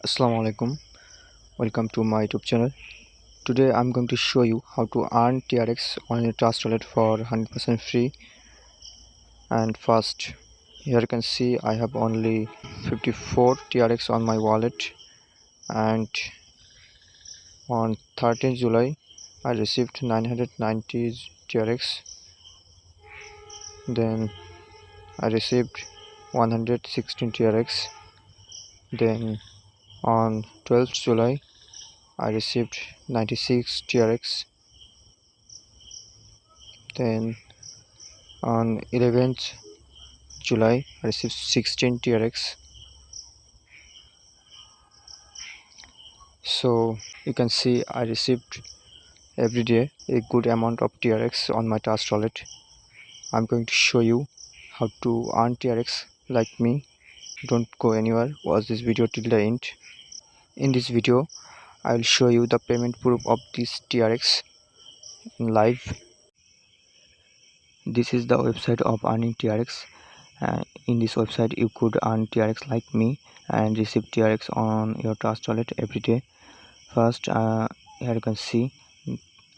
Assalamu alaikum. Welcome to my YouTube channel. Today I'm going to show you how to earn TRX on your Trust Wallet for 100% free and fast. Here you can see I have only 54 TRX on my wallet, and on 13th July I received 990 TRX. Then I received 116 TRX. Then on 12th July I received 96 TRX. Then on 11th July I received 16 TRX. So you can see I received every day a good amount of TRX on my Trust Wallet. I'm going to show you how to earn TRX like me. Don't go anywhere, watch this video till the end. In this video I will show you the payment proof of this TRX in live. This is the website of earning TRX. In this website you could earn TRX like me and receive TRX on your Trust Wallet every day. First, here you can see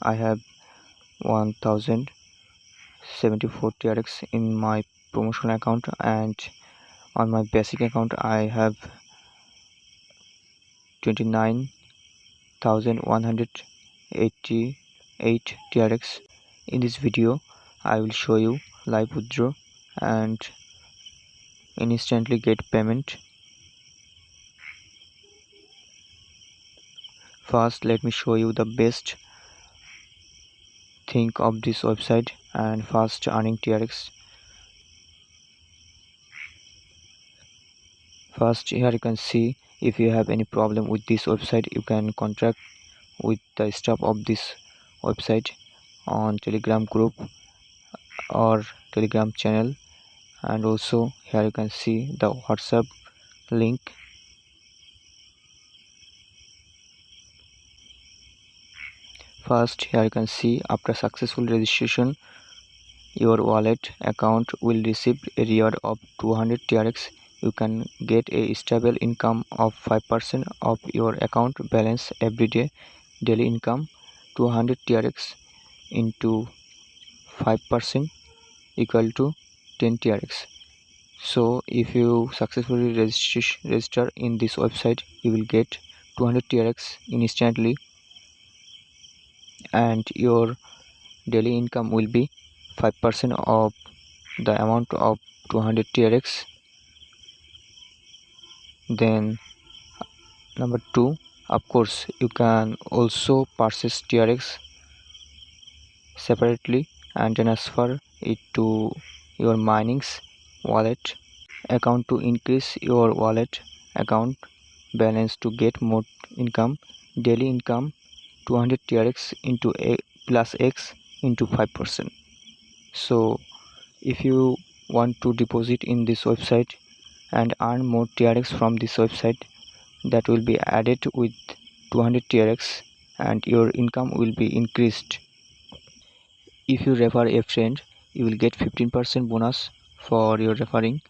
I have 1074 TRX in my promotion account, and on my basic account I have 29,188 TRX. In this video I will show you live withdraw and instantly get payment. First, let me show you the best thing of this website and fast earning TRX. First, here you can see if you have any problem with this website, you can contact with the staff of this website on Telegram group or Telegram channel, and also here you can see the WhatsApp link. First, here you can see after successful registration your wallet account will receive a reward of 200 TRX. You can get a stable income of 5% of your account balance every day. Daily income 200 TRX into 5% equal to 10 TRX. So if you successfully register in this website, you will get 200 TRX instantly, and your daily income will be 5% of the amount of 200 TRX. Then number 2, of course you can also purchase TRX separately and transfer it to your mining's wallet account to increase your wallet account balance to get more income. Daily income 200 TRX into a plus X into 5%. So if you want to deposit in this website and earn more TRX from this website, that will be added with 200 TRX and your income will be increased. If you refer a friend, you will get 15% bonus for your referring.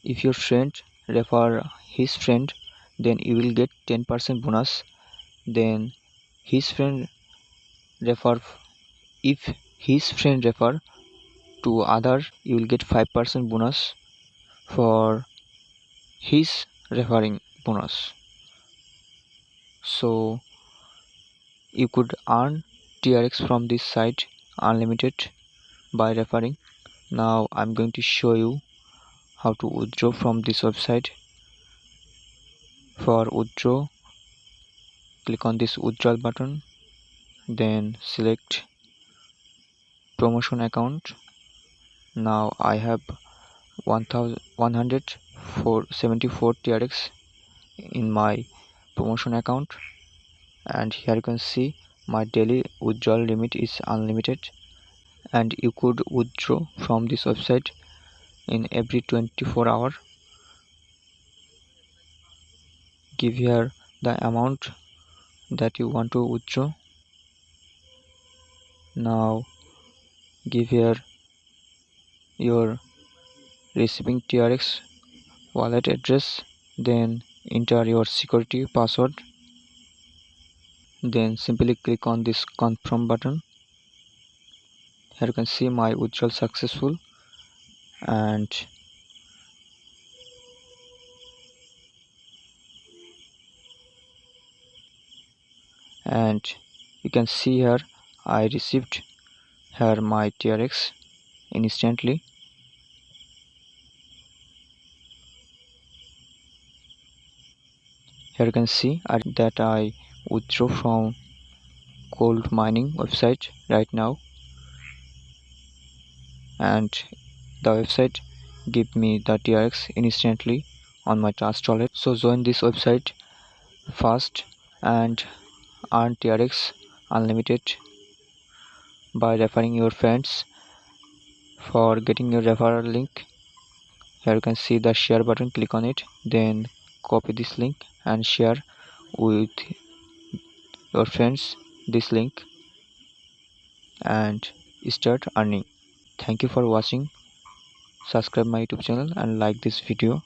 If your friend refer his friend, then you will get 10% bonus. Then his friend refer, if his friend refer to other, you will get 5% bonus for his referring bonus. So you could earn TRX from this site unlimited by referring. Now I'm going to show you how to withdraw from this website. For withdraw, click on this withdrawal button, then select promotion account. Now I have 1174 TRX in my promotion account, and here you can see my daily withdrawal limit is unlimited, and you could withdraw from this website in every 24 hours. Give here the amount that you want to withdraw. Now give here your receiving TRX wallet address, then enter your security password, then simply click on this confirm button. Here you can see my withdrawal successful, and you can see here I received here my TRX instantly. Here you can see that I withdraw from Gold Mining website right now, and the website give me the TRX instantly on my Trust Wallet. So join this website fast and earn TRX unlimited by referring your friends. For getting your referral link, here you can see the share button, click on it, then copy this link and share with your friends this link and start earning. Thank you for watching. Subscribe my YouTube channel and like this video.